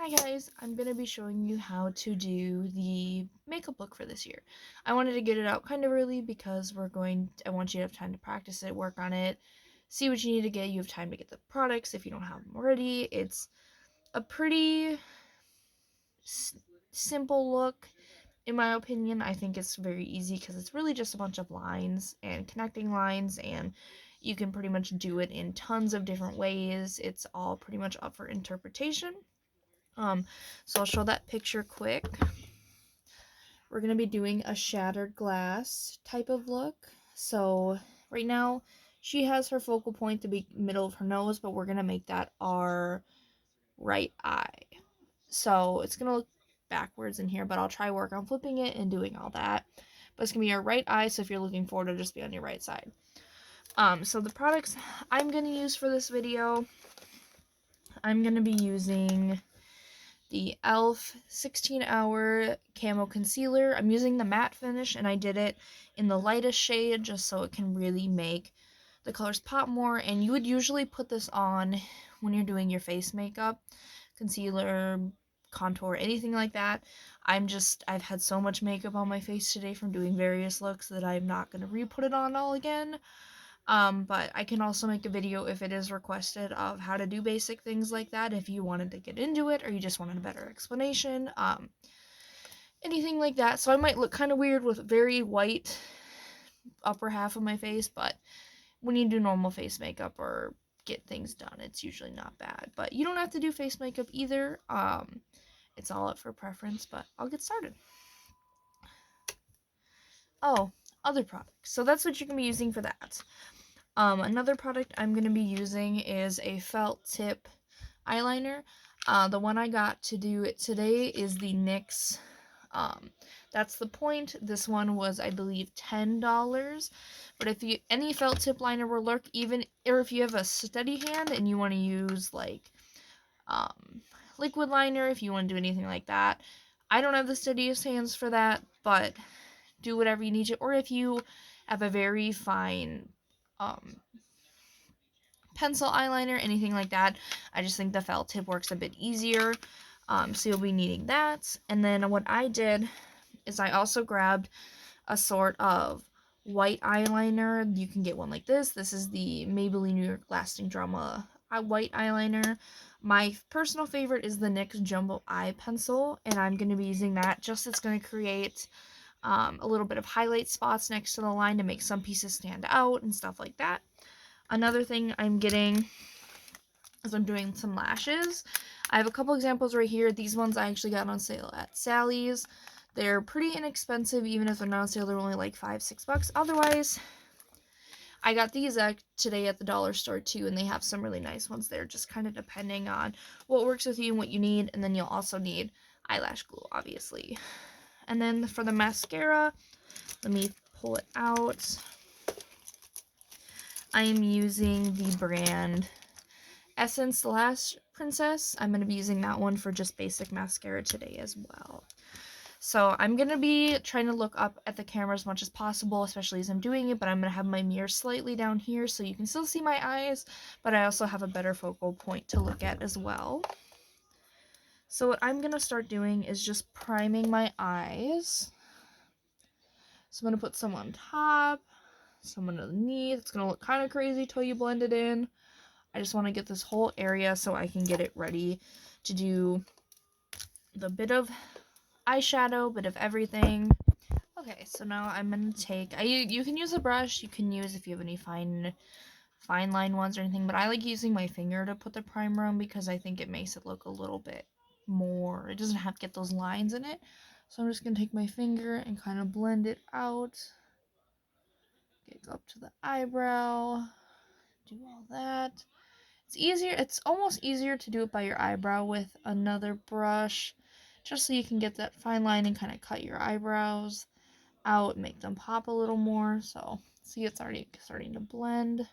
Hi guys, I'm going to be showing you how to do the makeup look for this year. I wanted to get it out kind of early because I want you to have time to practice it, work on it, see what you need to get. You have time to get the products if you don't have them already. It's a pretty simple look, in my opinion. I think it's very easy because it's really just a bunch of lines and connecting lines, and you can pretty much do it in tons of different ways. It's all pretty much up for interpretation. So I'll show that picture quick. We're going to be doing a shattered glass type of look. So right now, she has her focal point to be middle of her nose, but we're going to make that our right eye. So it's going to look backwards in here, but I'll try work on flipping it and doing all that. But it's going to be our right eye, so if you're looking forward, it'll just be on your right side. So the products I'm going to use for this video, I'm going to be using the e.l.f. 16-hour camo concealer. I'm using the matte finish, and I did it in the lightest shade just so it can really make the colors pop more. And you would usually put this on when you're doing your face makeup, concealer, contour, anything like that. I've had so much makeup on my face today from doing various looks that I'm not going to re-put it on all again. But I can also make a video if it is requested of how to do basic things like that if you wanted to get into it or you just wanted a better explanation. Anything like that. So I might look kind of weird with very white upper half of my face, but when you do normal face makeup or get things done, it's usually not bad. But you don't have to do face makeup either. It's all up for preference, but I'll get started. Oh, other products. So that's what you can be using for that. Another product I'm going to be using is a felt tip eyeliner. The one I got to do it today is the NYX. That's the point. This one was, I believe, $10. But if any felt tip liner will work, or if you have a steady hand and you want to use like liquid liner, if you want to do anything like that. I don't have the steadiest hands for that, but do whatever you need to. Or if you have a very fine pencil eyeliner, anything like that, I just think the felt tip works a bit easier. So you'll be needing that. And then what I did is I also grabbed a sort of white eyeliner. You can get one like this. This is the Maybelline New York Lasting Drama white eyeliner. My personal favorite is the NYX Jumbo Eye Pencil, and I'm going to be using that. It's going to create a little bit of highlight spots next to the line to make some pieces stand out and stuff like that. Another thing I'm getting is I'm doing some lashes. I have a couple examples right here. These ones I actually got on sale at Sally's. They're pretty inexpensive, even if they're not on sale. They're only like $5-6. Otherwise, I got these today at the dollar store too, and they have some really nice ones there, just kind of depending on what works with you and what you need. And then you'll also need eyelash glue, obviously. And then for the mascara, let me pull it out. I am using the brand Essence Lash Princess. I'm going to be using that one for just basic mascara today as well. So I'm going to be trying to look up at the camera as much as possible, especially as I'm doing it, but I'm going to have my mirror slightly down here so you can still see my eyes, but I also have a better focal point to look at as well. So what I'm going to start doing is just priming my eyes. So I'm going to put some on top, some underneath. It's going to look kind of crazy till you blend it in. I just want to get this whole area so I can get it ready to do the bit of eyeshadow, bit of everything. Okay, so now I'm going to take, you can use a brush, you can use if you have any fine line ones or anything, but I like using my finger to put the primer on because I think it makes it look a little bit more, it doesn't have to get those lines in it. So I'm just going to take my finger and kind of blend it out. Get up to the eyebrow, do all that. It's almost easier to do it by your eyebrow with another brush, just so you can get that fine line and kind of cut your eyebrows out, make them pop a little more. So, see, it's already starting to blend.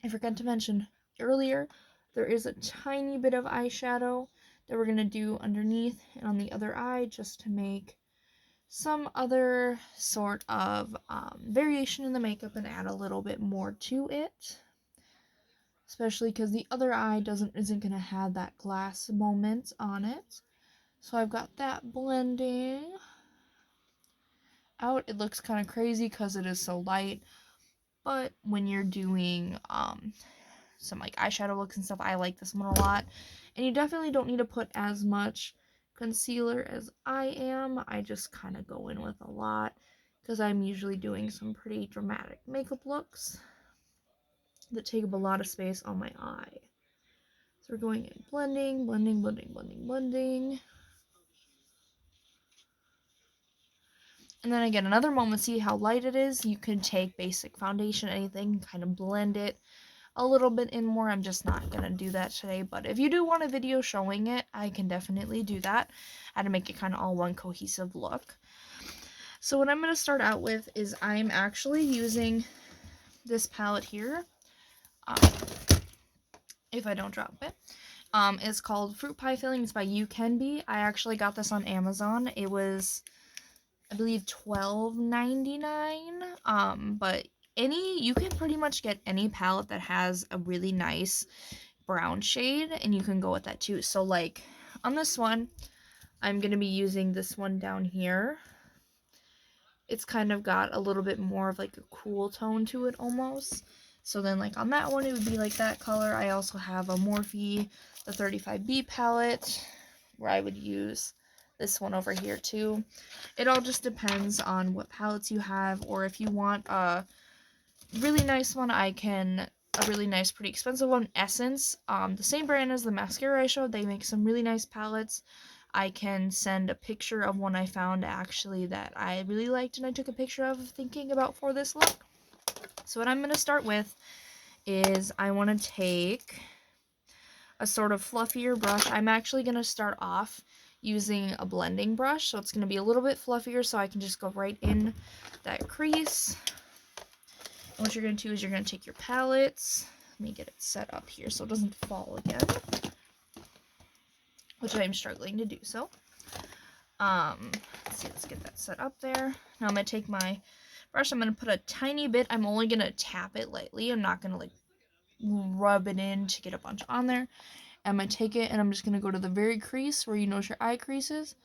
I forgot to mention earlier, there is a tiny bit of eyeshadow that we're going to do underneath and on the other eye just to make some other sort of variation in the makeup and add a little bit more to it. especially because the other eye isn't going to have that glass moment on it. So I've got that blending out. It looks kind of crazy because it is so light, but when you're doing some like eyeshadow looks and stuff, I like this one a lot. And you definitely don't need to put as much concealer as I am. I just kind of go in with a lot because I'm usually doing some pretty dramatic makeup looks that take up a lot of space on my eye. So we're going in blending, blending, blending, blending, blending. And then again, another moment, see how light it is? You can take basic foundation, anything, kind of blend it a little bit in more. I'm just not going to do that today, but if you do want a video showing it, I can definitely do that. How to make it kind of all one cohesive look. So what I'm going to start out with is I'm actually using this palette here. If I don't drop it. It's called Fruit Pie Filling. It's by You Can Be. I actually got this on Amazon. It was, I believe, $12.99. But you can pretty much get any palette that has a really nice brown shade, and you can go with that too. So like on this one, I'm going to be using this one down here. It's kind of got a little bit more of like a cool tone to it almost. So then like on that one, it would be like that color. I also have a Morphe, the 35B palette, where I would use this one over here too. It all just depends on what palettes you have, or if you want a really nice one, a really nice, pretty expensive one, Essence. The same brand as the mascara I showed. They make some really nice palettes. I can send a picture of one I found actually that I really liked and I took a picture of thinking about for this look. So what I'm going to start with is I want to take a sort of fluffier brush. I'm actually going to start off using a blending brush, so it's going to be a little bit fluffier so I can just go right in that crease. And what you're going to do is you're going to take your palettes. Let me get it set up here so it doesn't fall again, which I'm struggling to do so. Let's see, let's get that set up there. Now I'm going to take my brush, I'm going to put a tiny bit, I'm only going to tap it lightly, I'm not going to like rub it in to get a bunch on there. I'm going to take it and I'm just going to go to the very crease where you notice your eye creases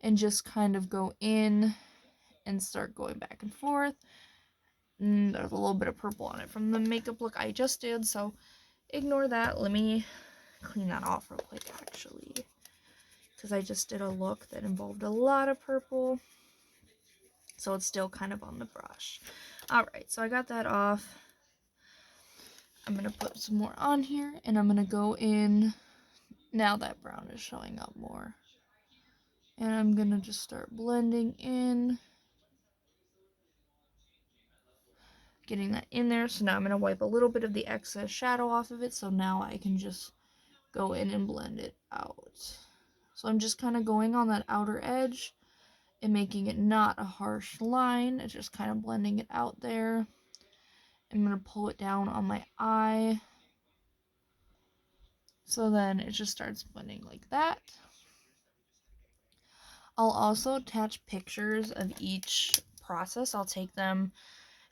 and just kind of go in and start going back and forth. And there's a little bit of purple on it from the makeup look I just did, so ignore that. Let me clean that off real quick actually, because I just did a look that involved a lot of purple, so it's still kind of on the brush. Alright, so I got that off. I'm going to put some more on here, and I'm going to go in, now that brown is showing up more, and I'm going to just start blending in, getting that in there. So now I'm going to wipe a little bit of the excess shadow off of it, so now I can just go in and blend it out. So I'm just kind of going on that outer edge and making it not a harsh line. It's just kind of blending it out there. I'm going to pull it down on my eye. So then it just starts blending like that. I'll also attach pictures of each process. I'll take them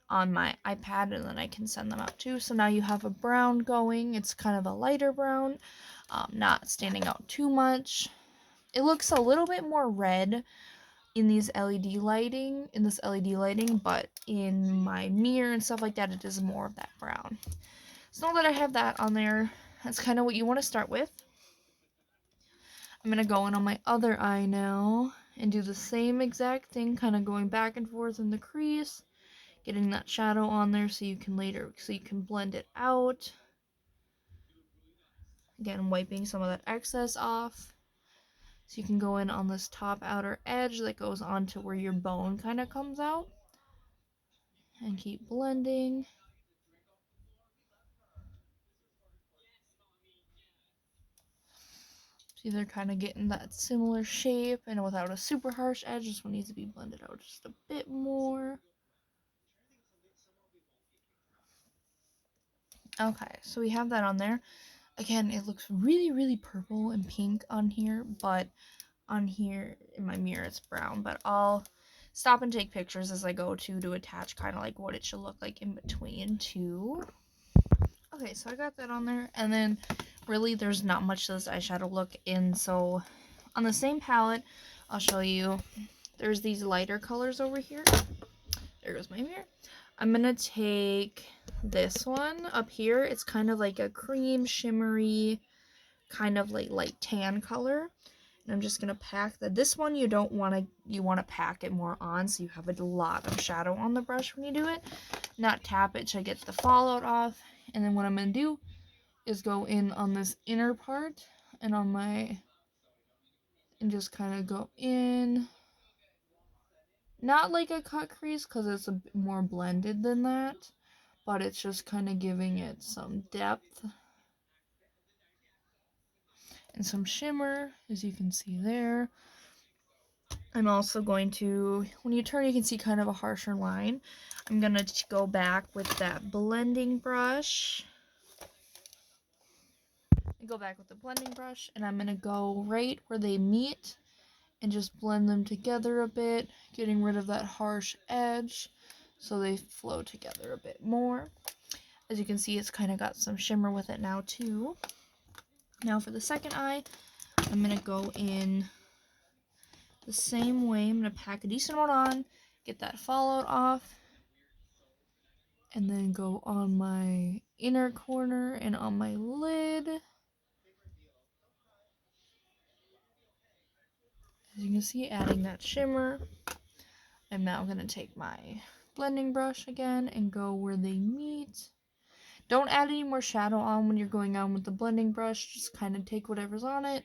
on my iPad and then I can send them out too. So now you have a brown going. It's kind of a lighter brown, not standing out too much. It looks a little bit more red in this LED lighting, but in my mirror and stuff like that, it is more of that brown. So now that I have that on there, that's kind of what you want to start with. I'm going to go in on my other eye now and do the same exact thing, kind of going back and forth in the crease, getting that shadow on there so you can blend it out. Again, wiping some of that excess off. So you can go in on this top outer edge that goes onto where your bone kind of comes out. And keep blending. See, they're kind of getting that similar shape and without a super harsh edge. This one needs to be blended out just a bit more. Okay, so we have that on there. Again, it looks really, really purple and pink on here, but on here in my mirror it's brown. But I'll stop and take pictures as I go to attach kind of like what it should look like in between too. Okay, so I got that on there, and then really there's not much to this eyeshadow look in, so on the same palette, I'll show you, there's these lighter colors over here. There goes my mirror. I'm gonna take this one up here. It's kind of like a cream, shimmery, kind of like light tan color. And I'm just gonna pack that. This one you wanna pack it more on so you have a lot of shadow on the brush when you do it. Not tap it to get the fallout off. And then what I'm gonna do is go in on this inner part and and just kind of go in. Not like a cut crease because it's a bit more blended than that, but it's just kind of giving it some depth and some shimmer, as you can see there. I'm also going to, when you turn, you can see kind of a harsher line. I'm going to go back with that blending brush. Go back with the blending brush, and I'm going to go right where they meet and just blend them together a bit, getting rid of that harsh edge so they flow together a bit more. As you can see, it's kind of got some shimmer with it now too. Now for the second eye, I'm going to go in the same way. I'm going to pack a decent amount on, get that fallout off, and then go on my inner corner and on my lid. As you can see, adding that shimmer. I'm now going to take my blending brush again and go where they meet. Don't add any more shadow on when you're going on with the blending brush. Just kind of take whatever's on it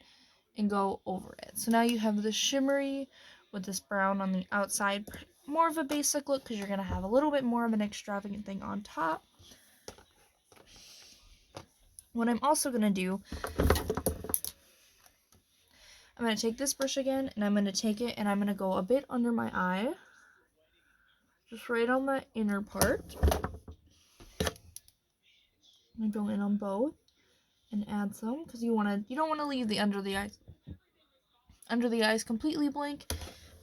and go over it. So now you have the shimmery with this brown on the outside. More of a basic look because you're going to have a little bit more of an extravagant thing on top. What I'm also going to do, I'm going to take this brush again and I'm going to take it and I'm going to go a bit under my eye. Just right on the inner part. I'm going to go in on both and add some because you don't want to leave the under the eyes completely blank,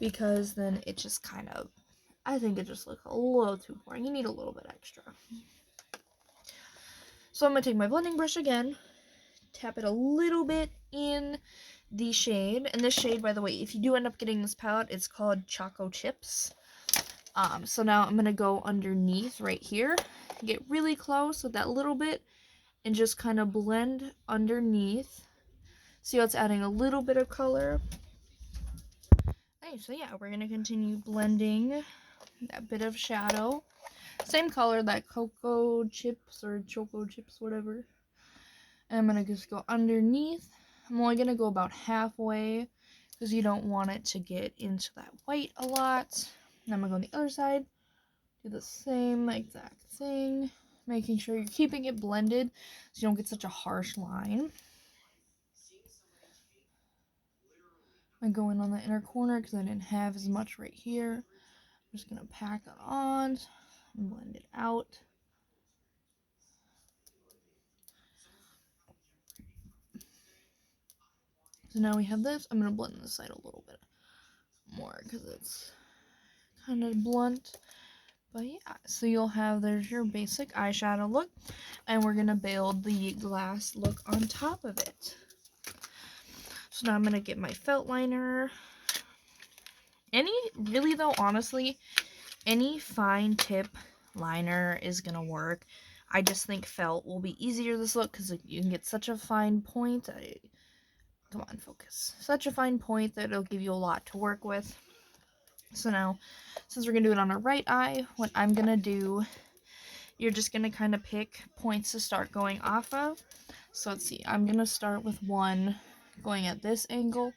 because then it just kind of, I think it just looks a little too boring. You need a little bit extra. So I'm going to take my blending brush again, tap it a little bit in the shade. And this shade, by the way, if you do end up getting this palette, it's called Choco Chips. So now I'm going to go underneath right here, get really close with that little bit, and just kind of blend underneath. See how it's adding a little bit of color? Nice. So yeah, we're going to continue blending that bit of shadow. Same color, that Cocoa Chips or Choco Chips, whatever. And I'm going to just go underneath. I'm only going to go about halfway because you don't want it to get into that white a lot. And I'm going to go on the other side. Do the same exact thing. Making sure you're keeping it blended so you don't get such a harsh line. I'm going on the inner corner because I didn't have as much right here. I'm just going to pack it on and blend it out. So now we have this. I'm going to blend this side a little bit more because it's kind of blunt. But yeah, so you'll have, there's your basic eyeshadow look. And we're going to build the glass look on top of it. So now I'm going to get my felt liner. Really though, honestly, any fine tip liner is going to work. I just think felt will be easier this look because you can get such a fine point. Come on, focus. Such a fine point that it'll give you a lot to work with. So now, since we're going to do it on our right eye, what I'm going to do, you're just going to kind of pick points to start going off of. So let's see, I'm going to start with one going at this angle.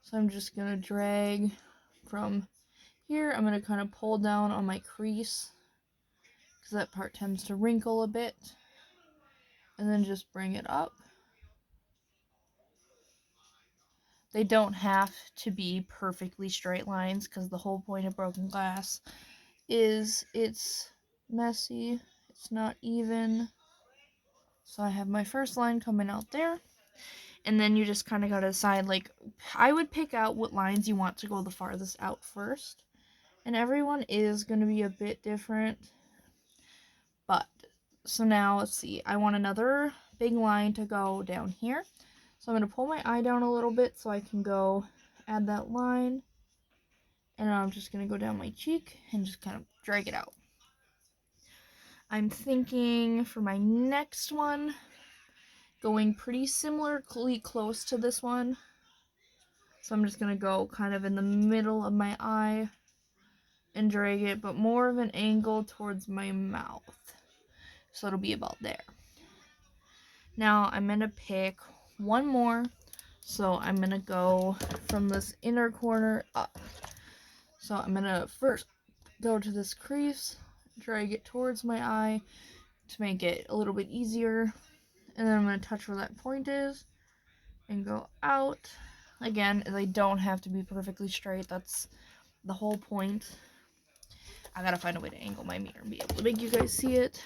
So I'm just going to drag from here. I'm going to kind of pull down on my crease because that part tends to wrinkle a bit. And then just bring it up. They don't have to be perfectly straight lines because the whole point of broken glass is it's messy, it's not even. So I have my first line coming out there, and then you just kind of gotta decide, like, I would pick out what lines you want to go the farthest out first, and everyone is going to be a bit different, but So now let's see, I want another big line to go down here. So I'm going to pull my eye down a little bit so I can go add that line. And I'm just going to go down my cheek and just kind of drag it out. I'm thinking for my next one, going pretty similarly close to this one. So I'm just going to go kind of in the middle of my eye and drag it, but more of an angle towards my mouth. So it'll be about there. Now I'm going to pick one more. So I'm going to go from this inner corner up. So I'm going to first go to this crease, drag it towards my eye to make it a little bit easier. And then I'm going to touch where that point is and go out. Again, they don't have to be perfectly straight. That's the whole point. I gotta find a way to angle my mirror and be able to make you guys see it.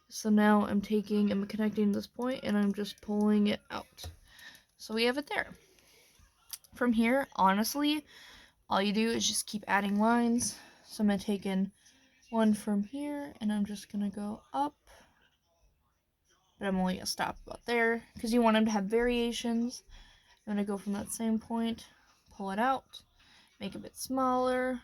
So now I'm connecting this point and I'm just pulling it out. So we have it there. From here, honestly, all you do is just keep adding lines. So I'm gonna take in one from here and I'm just gonna go up. But I'm only gonna stop about there because you want them to have variations. I'm gonna go from that same point, pull it out, make it a bit smaller.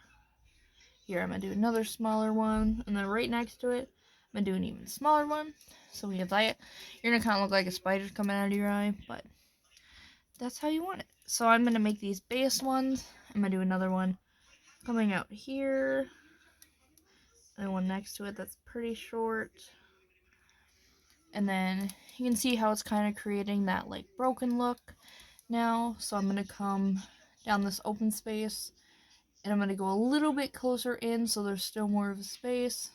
Here I'm gonna do another smaller one, and then right next to it, I'm gonna do an even smaller one. So we have that. You're gonna kind of look like a spider coming out of your eye, but that's how you want it. So I'm gonna make these base ones. I'm gonna do another one coming out here, and one next to it that's pretty short. And then you can see how it's kind of creating that like broken look now. So I'm gonna come down this open space and I'm gonna go a little bit closer in so there's still more of a space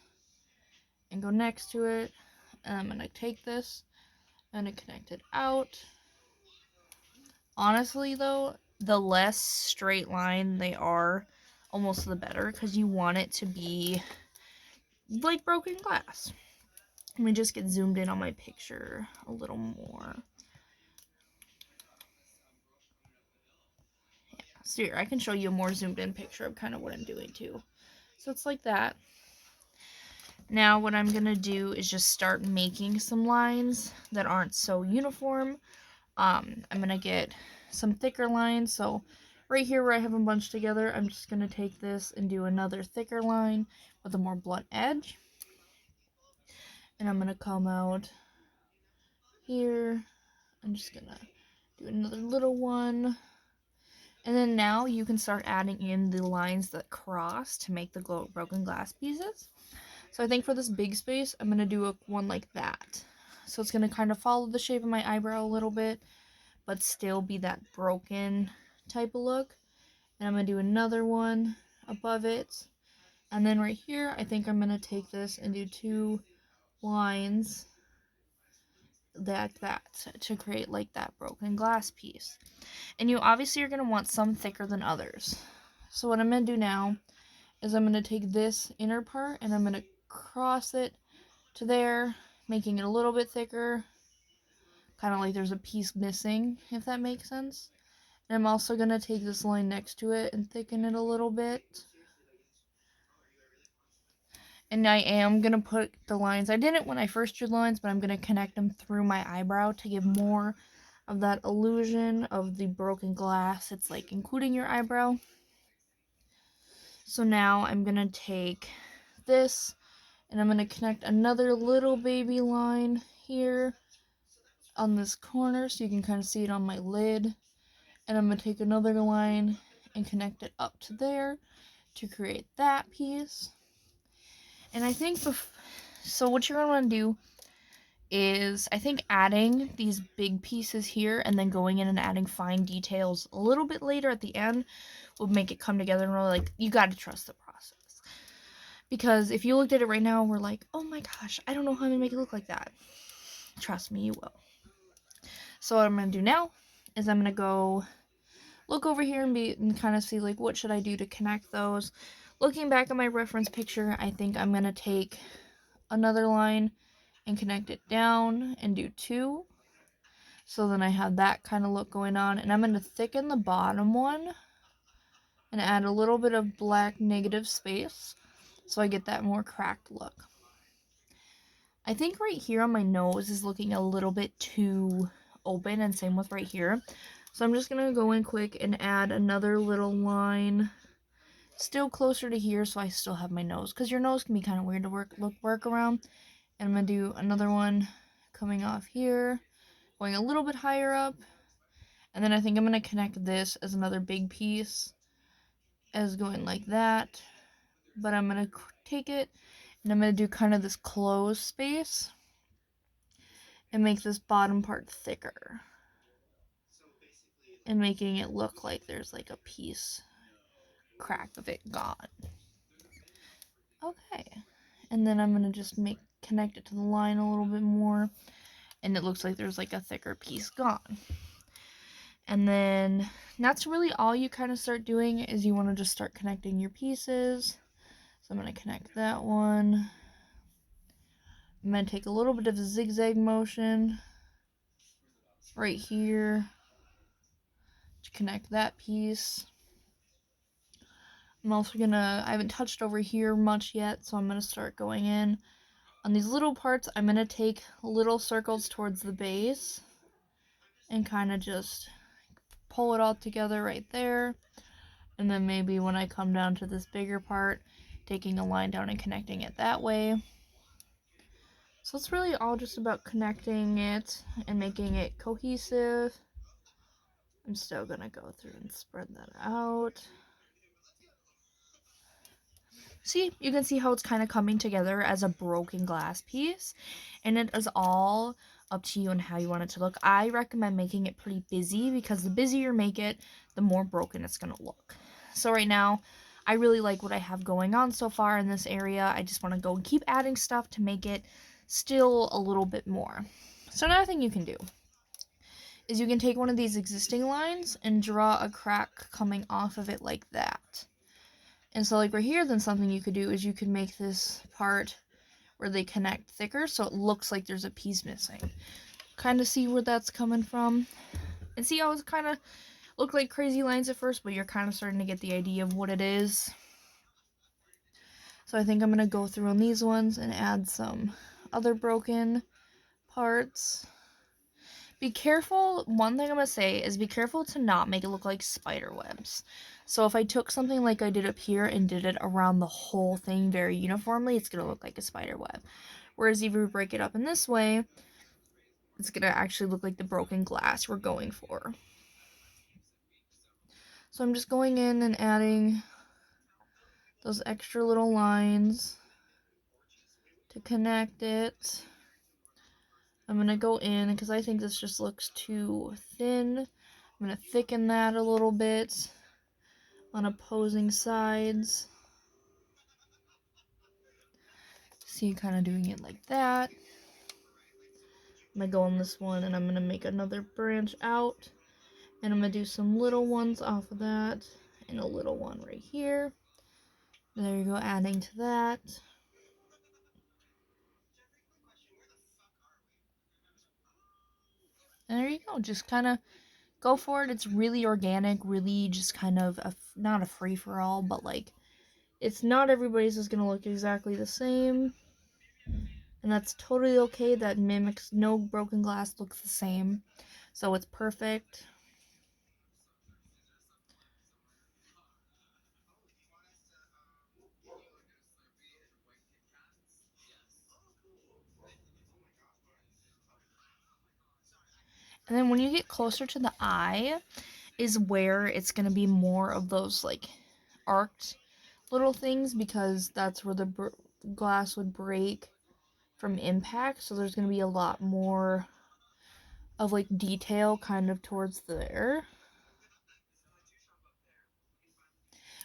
and go next to it. And I'm gonna take this and connect it out. Honestly though, the less straight line they are, almost the better, because you want it to be like broken glass. Let me just get zoomed in on my picture a little more. Yeah, so here, I can show you a more zoomed in picture of kind of what I'm doing too. So it's like that. Now what I'm gonna do is just start making some lines that aren't so uniform. I'm gonna get some thicker lines. So right here where I have them bunched together, I'm just gonna take this and do another thicker line with a more blunt edge. And I'm gonna come out here. I'm just gonna do another little one. And then now you can start adding in the lines that cross to make the broken glass pieces. So I think for this big space, I'm gonna do one like that. So it's gonna kind of follow the shape of my eyebrow a little bit, but still be that broken type of look. And I'm gonna do another one above it. And then right here, I think I'm gonna take this and do two lines like that to create like that broken glass piece. And you obviously are gonna want some thicker than others. So what I'm gonna do now is I'm gonna take this inner part and I'm gonna cross it to there, making it a little bit thicker, kind of like there's a piece missing, if that makes sense. And I'm also going to take this line next to it and thicken it a little bit. And I am going to put the lines, I didn't when I first drew the lines, but I'm going to connect them through my eyebrow to give more of that illusion of the broken glass. It's like including your eyebrow. So now I'm going to take this and I'm going to connect another little baby line here on this corner so you can kind of see it on my lid. And I'm going to take another line and connect it up to there to create that piece. And I think, so what you're going to want to do is, I think adding these big pieces here and then going in and adding fine details a little bit later at the end will make it come together and really, like, you got to trust the process. Because if you looked at it right now, we're like, oh my gosh, I don't know how I'm going to make it look like that. Trust me, you will. So what I'm going to do now is I'm going to go look over here and kind of see like what should I do to connect those. Looking back at my reference picture, I think I'm going to take another line and connect it down and do two. So then I have that kind of look going on. And I'm going to thicken the bottom one and add a little bit of black negative space so I get that more cracked look. I think right here on my nose is looking a little bit too open, and same with right here. So I'm just going to go in quick and add another little line still closer to here so I still have my nose, because your nose can be kind of weird to work around. And I'm going to do another one coming off here, going a little bit higher up. And then I think I'm going to connect this as another big piece as going like that. But I'm going to take it and I'm going to do kind of this closed space and make this bottom part thicker. And making it look like there's like a piece crack of it gone. Okay. And then I'm going to just connect it to the line a little bit more. And it looks like there's like a thicker piece gone. And then that's really all you kind of start doing, is you want to just start connecting your pieces. So I'm going to connect that one. I'm going to take a little bit of a zigzag motion right here to connect that piece. I'm also I haven't touched over here much yet, so I'm going to start going in. On these little parts, I'm going to take little circles towards the base and kind of just pull it all together right there. And then maybe when I come down to this bigger part, taking a line down and connecting it that way. So it's really all just about connecting it and making it cohesive. I'm still going to go through and spread that out. See, you can see how it's kind of coming together as a broken glass piece, and it is all up to you and how you want it to look. I recommend making it pretty busy, because the busier you make it, the more broken it's going to look. So right now, I really like what I have going on so far in this area. I just want to go and keep adding stuff to make it still a little bit more. So another thing you can do is you can take one of these existing lines and draw a crack coming off of it like that. And so like right here, then something you could do is you could make this part where they connect thicker so it looks like there's a piece missing. Kind of see where that's coming from. And see how it's kind of look like crazy lines at first, but you're kind of starting to get the idea of what it is. So I think I'm going to go through on these ones and add some other broken parts. Be careful, one thing I'm going to say is be careful to not make it look like spider webs. So if I took something like I did up here and did it around the whole thing very uniformly, it's going to look like a spider web. Whereas if we break it up in this way, it's going to actually look like the broken glass we're going for. So I'm just going in and adding those extra little lines to connect it. I'm going to go in because I think this just looks too thin. I'm going to thicken that a little bit on opposing sides. See, kind of doing it like that. I'm going to go on this one and I'm going to make another branch out. And I'm going to do some little ones off of that. And a little one right here. There you go, adding to that. And there you go, just kind of go for it. It's really organic, really just kind of, not a free-for-all, but like, it's not everybody's is going to look exactly the same. And that's totally okay. That mimics, no broken glass looks the same. So it's perfect. And then when you get closer to the eye is where it's going to be more of those like arced little things, because that's where the glass would break from impact. So there's going to be a lot more of like detail kind of towards there.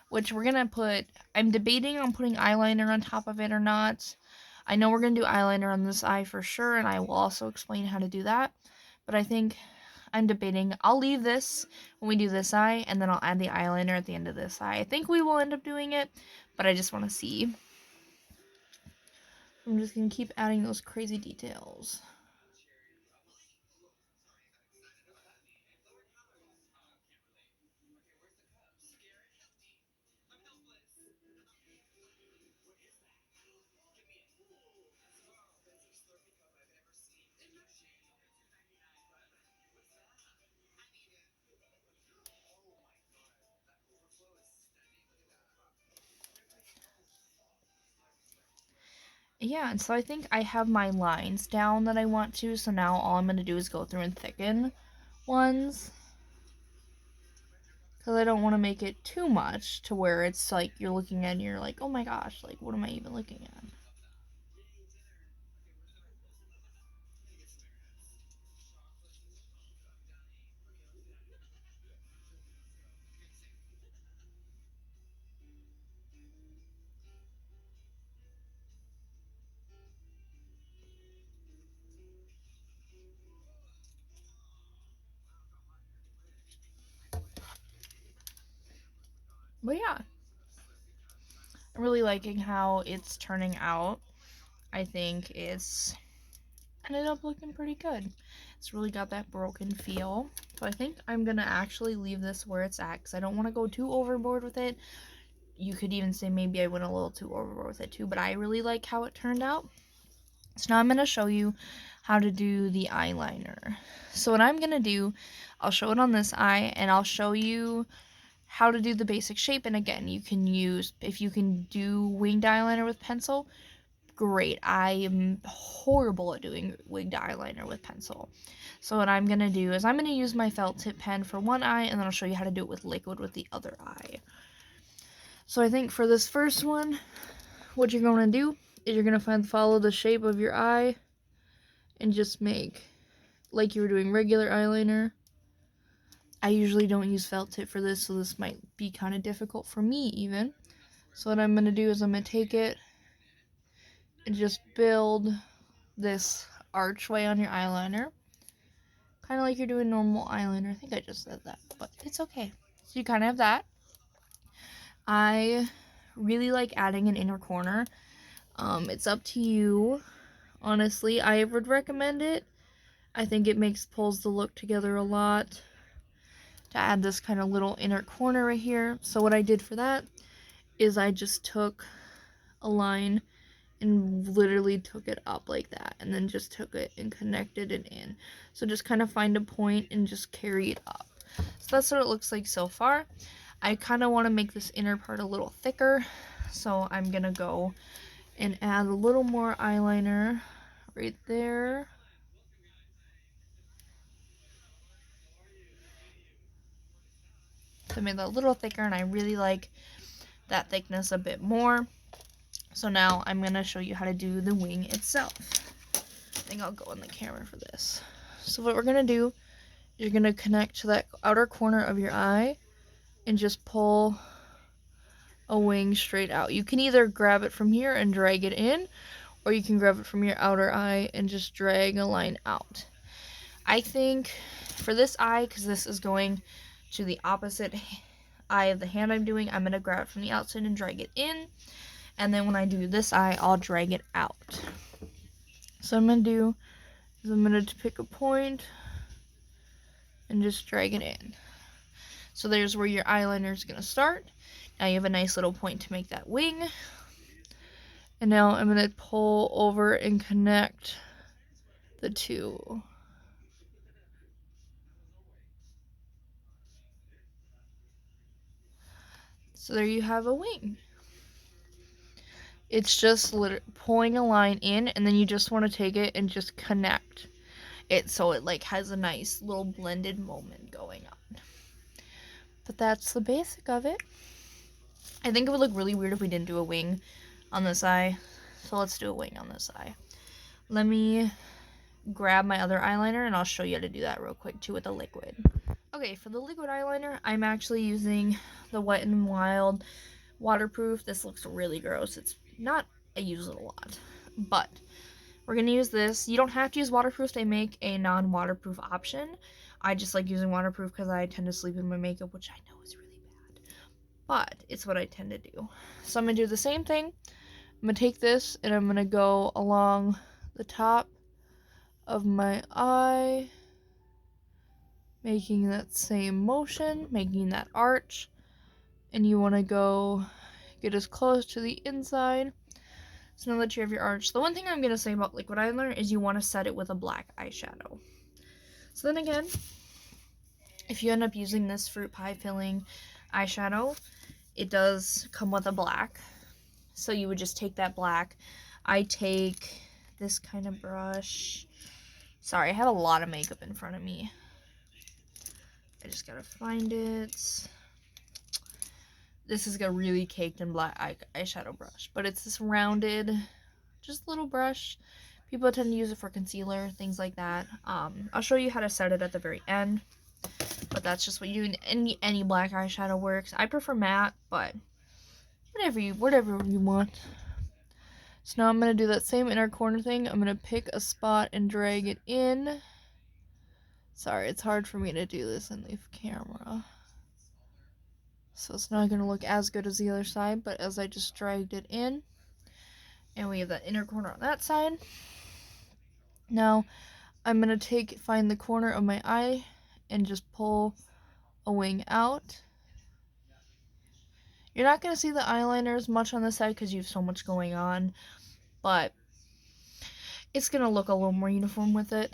Which we're going to put, I'm debating on putting eyeliner on top of it or not. I know we're going to do eyeliner on this eye for sure, and I will also explain how to do that. But I think I'm debating. I'll leave this when we do this eye, and then I'll add the eyeliner at the end of this eye. I think we will end up doing it, but I just want to see. I'm just going to keep adding those crazy details. yeah, and so I think I have my lines down that I want to, so now all I'm going to do is go through and thicken ones. Because I don't want to make it too much to where it's like you're looking at and you're like, oh my gosh, like what am I even looking at? But yeah, I'm really liking how it's turning out. I think it's ended up looking pretty good. It's really got that broken feel. So I think I'm going to actually leave this where it's at because I don't want to go too overboard with it. You could even say maybe I went a little too overboard with it too, but I really like how it turned out. So now I'm going to show you how to do the eyeliner. So what I'm going to do, I'll show it on this eye and I'll show you how to do the basic shape. And again, you can use, if you can do winged eyeliner with pencil, great. I am horrible at doing winged eyeliner with pencil. So what I'm going to do is I'm going to use my felt tip pen for one eye and then I'll show you how to do it with liquid with the other eye. So I think for this first one, what you're going to do is you're going to follow the shape of your eye and just make like you were doing regular eyeliner. I usually don't use felt tip for this, so this might be kind of difficult for me even. So what I'm going to do is I'm going to take it and just build this archway on your eyeliner. Kind of like you're doing normal eyeliner. I think I just said that, but it's okay. So you kind of have that. I really like adding an inner corner. It's up to you. Honestly, I would recommend it. I think it pulls the look together a lot to add this kind of little inner corner right here. So what I did for that is I just took a line and literally took it up like that and then just took it and connected it in. So just kind of find a point and just carry it up. So that's what it looks like so far. I kind of want to make this inner part a little thicker, so I'm gonna go and add a little more eyeliner right there. So I made that a little thicker and I really like that thickness a bit more. So now I'm gonna show you how to do the wing itself. I think I'll go in the camera for this. So what we're gonna do, you're gonna connect to that outer corner of your eye and just pull a wing straight out. You can either grab it from here and drag it in, or you can grab it from your outer eye and just drag a line out. I think for this eye, because this is going to the opposite eye of the hand I'm doing, I'm gonna grab it from the outside and drag it in, and then when I do this eye, I'll drag it out. So I'm gonna pick a point and just drag it in. So there's where your eyeliner is gonna start. Now you have a nice little point to make that wing. And now I'm gonna pull over and connect the two. So there you have a wing. It's just pulling a line in, and then you just want to take it and just connect it so it like has a nice little blended moment going on. But that's the basic of it. I think it would look really weird if we didn't do a wing on this eye. So let's do a wing on this eye. Let me grab my other eyeliner and I'll show you how to do that real quick too with the liquid. Okay, for the liquid eyeliner, I'm actually using the Wet n Wild waterproof. This looks really gross. It's not, I use it a lot, but we're gonna use this. You don't have to use waterproof. They make a non-waterproof option. I just like using waterproof because I tend to sleep in my makeup, which I know is really bad, but it's what I tend to do. So I'm gonna do the same thing. I'm gonna take this and I'm gonna go along the top of my eye, making that same motion, making that arch, and you want to go get as close to the inside. So now that you have your arch, the one thing I'm going to say about liquid eyeliner is you want to set it with a black eyeshadow. So then again, if you end up using this fruit pie filling eyeshadow, it does come with a black. So you would just take that black, I take this kind of brush. Sorry, I have a lot of makeup in front of me. I just gotta find it. This is a really caked in black eyeshadow brush, but it's this rounded, just little brush. People tend to use it for concealer, things like that. I'll show you how to set it at the very end, but that's just what you do. Any black eyeshadow works. I prefer matte, but whatever you want. So now I'm gonna do that same inner corner thing. I'm gonna pick a spot and drag it in. Sorry, it's hard for me to do this in the camera. So it's not gonna look as good as the other side, but as I just dragged it in, and we have that inner corner on that side. Now I'm gonna find the corner of my eye and just pull a wing out. You're not gonna see the eyeliner as much on this side because you have so much going on, but it's gonna look a little more uniform with it.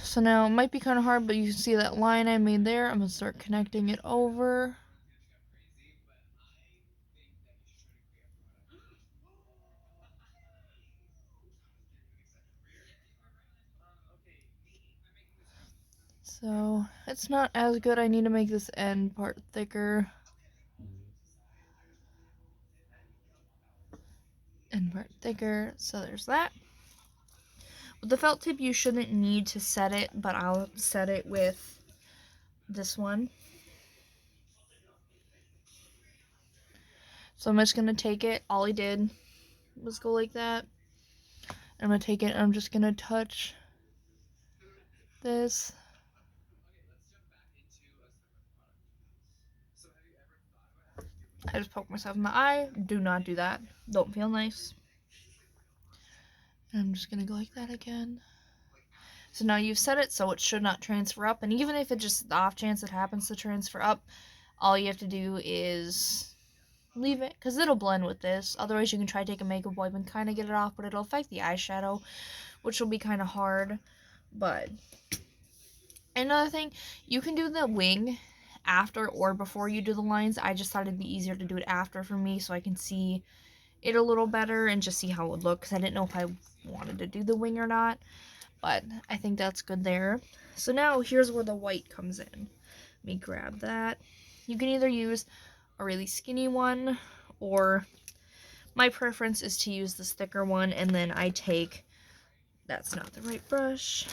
So now it might be kind of hard, but you can see that line I made there. I'm gonna start connecting it over. So it's not as good. I need to make this end part thicker. End part thicker. So there's that. With the felt tip, you shouldn't need to set it, but I'll set it with this one. So I'm just gonna take it. All I did was go like that. I'm gonna take it and I'm just gonna touch this. I just poked myself in the eye. Do not do that. Don't feel nice. And I'm just gonna go like that again. So now you've set it so it should not transfer up. And even if it just the off chance it happens to transfer up, all you have to do is leave it, because it'll blend with this. Otherwise you can try to take a makeup wipe and kind of get it off, but it'll affect the eyeshadow, which will be kind of hard. But another thing, you can do the wing after or before you do the lines. I just thought it'd be easier to do it after for me so I can see it a little better and just see how it would look, because I didn't know if I wanted to do the wing or not, but I think that's good there. So now here's where the white comes in. Let me grab that. You can either use a really skinny one, or my preference is to use this thicker one, and then I take, that's not the right brush,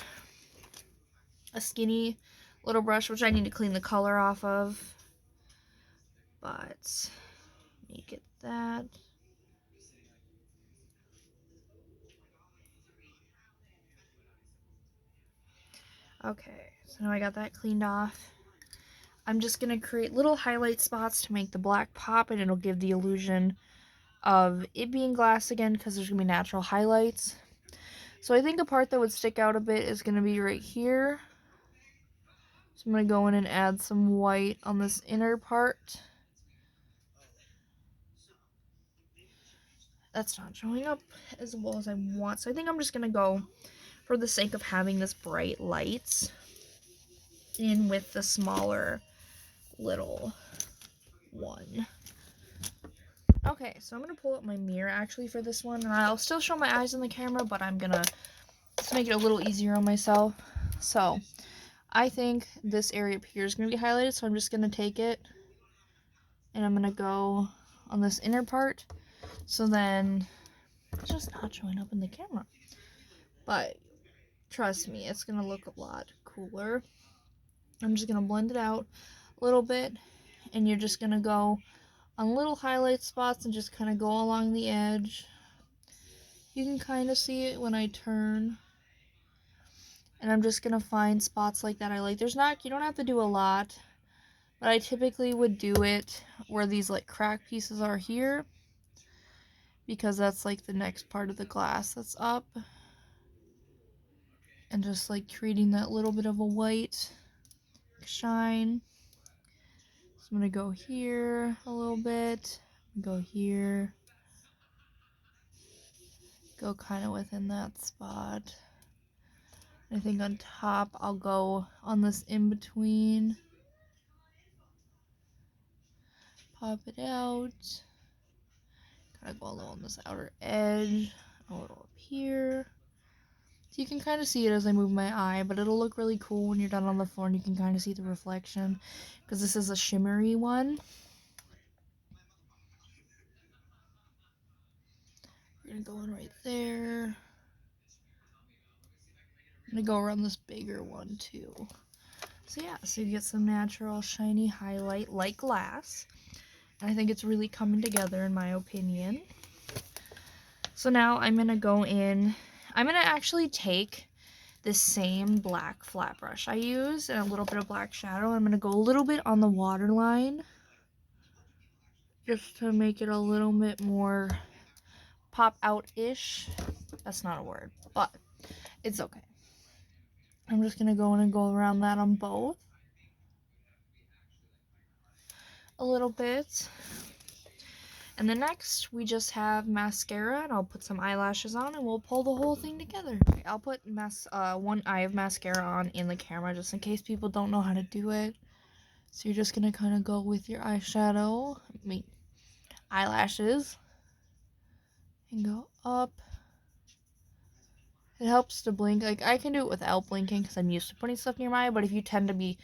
a skinny little brush, which I need to clean the color off of, but let me get that. Okay, so now I got that cleaned off. I'm just going to create little highlight spots to make the black pop, and it'll give the illusion of it being glass again because there's going to be natural highlights. So I think a part that would stick out a bit is going to be right here. So I'm going to go in and add some white on this inner part. That's not showing up as well as I want. So I think I'm just going to go, for the sake of having this bright light, in with the smaller little one. Okay, so I'm going to pull up my mirror actually for this one, and I'll still show my eyes in the camera, but I'm going to just make it a little easier on myself. So I think this area up here is going to be highlighted, so I'm just going to take it and I'm going to go on this inner part. So then it's just not showing up in the camera, but trust me, it's going to look a lot cooler. I'm just going to blend it out a little bit, and you're just going to go on little highlight spots and just kind of go along the edge. You can kind of see it when I turn. And I'm just going to find spots like that I like. You don't have to do a lot, but I typically would do it where these like crack pieces are here, because that's like the next part of the glass that's up. And just like creating that little bit of a white shine. So I'm going to go here a little bit, go here, go kind of within that spot. I think on top I'll go on this in between, pop it out, kind of go along this outer edge. a little up here. So you can kind of see it as I move my eye, but it'll look really cool when you're done on the floor and you can kind of see the reflection because this is a shimmery one. We're going to go in right there. I'm going to go around this bigger one too. So yeah, so you get some natural shiny highlight like glass. And I think it's really coming together in my opinion. So now I'm going to go in, I'm going to actually take this same black flat brush I use and a little bit of black shadow. I'm going to go a little bit on the waterline just to make it a little bit more pop out-ish. That's not a word, but it's okay. I'm just going to go in and go around that on both a little bit. And then next, we just have mascara, and I'll put some eyelashes on, and we'll pull the whole thing together. Okay, I'll put one eye of mascara on in the camera, just in case people don't know how to do it. So you're just gonna kind of go with your eyeshadow, eyelashes, and go up. It helps to blink. Like, I can do it without blinking, because I'm used to putting stuff near my eye, but if you tend to be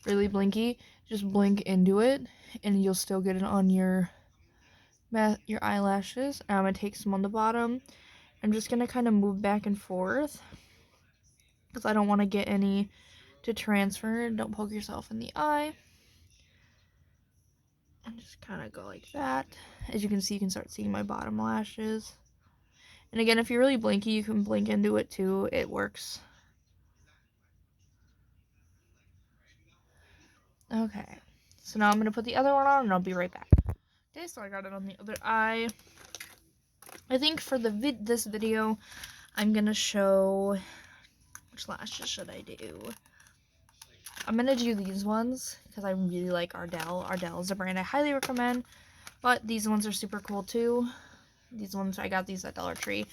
really blinky, just blink into it, and you'll still get it on your eyelashes. I'm gonna take some on the bottom. I'm just gonna kind of move back and forth because I don't want to get any to transfer. Don't poke yourself in the eye. And just kind of go like that. As you can see, you can start seeing my bottom lashes. And again, if you're really blinky, you can blink into it too. It works. Okay. So now I'm gonna put the other one on, and I'll be right back. Okay, so I got it on the other eye. I think for this video, I'm gonna show which lashes should I do. I'm gonna do these ones because I really like Ardell. Ardell is a brand I highly recommend, but these ones are super cool too. These ones, I got these at Dollar Tree.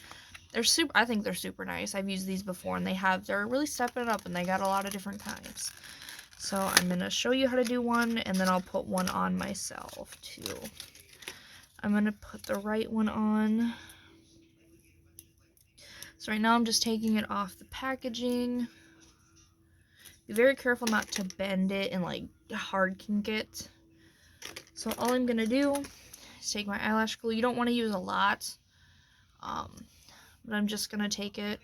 I think they're super nice. I've used these before, and they're really stepping it up, and they got a lot of different kinds. So I'm gonna show you how to do one, and then I'll put one on myself too. I'm gonna put the right one on. So right now I'm just taking it off the packaging. Be very careful not to bend it and like hard kink it. So all I'm gonna do is take my eyelash glue. You don't want to use a lot, but I'm just gonna take it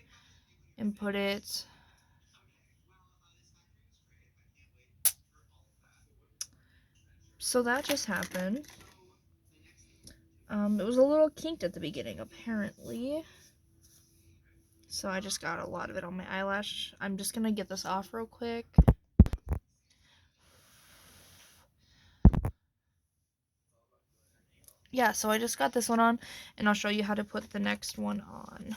and put it so that just happened. It was a little kinked at the beginning apparently, so I just got a lot of it on my eyelash. I'm just gonna get this off real quick. Yeah, so I just got this one on, and I'll show you how to put the next one on.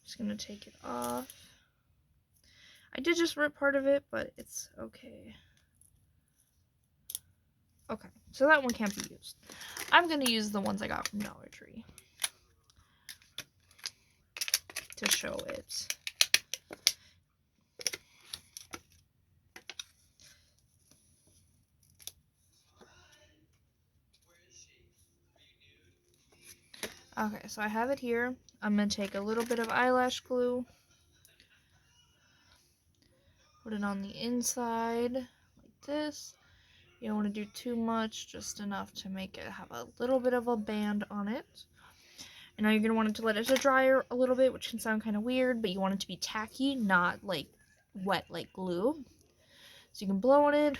Just gonna take it off. I did just rip part of it, but it's okay. Okay, so that one can't be used. I'm gonna use the ones I got from Dollar Tree to show it. Okay, so I have it here. I'm gonna take a little bit of eyelash glue, put it on the inside like this. You don't want to do too much, just enough to make it have a little bit of a band on it. And now you're gonna want it to let it to dry a little bit, which can sound kind of weird, but you want it to be tacky, not like wet like glue. So you can blow on it,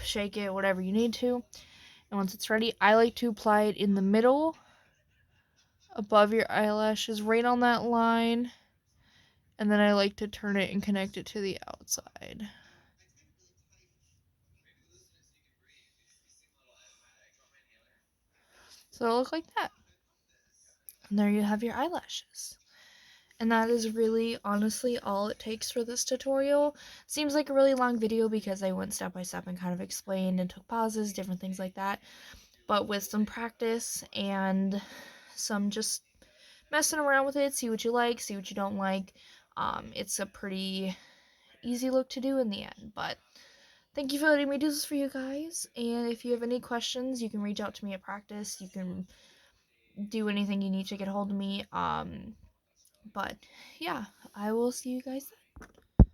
shake it, whatever you need to. And once it's ready, I like to apply it in the middle, above your eyelashes, right on that line. And then I like to turn it and connect it to the outside. So it'll look like that. And there you have your eyelashes. And that is really, honestly, all it takes for this tutorial. Seems like a really long video because I went step by step and kind of explained and took pauses, different things like that. But with some practice and some just messing around with it, see what you like, see what you don't like, it's a pretty easy look to do in the end. But thank you for letting me do this for you guys. And if you have any questions, you can reach out to me at practice. You can do anything you need to get a hold of me. But yeah, I will see you guys then.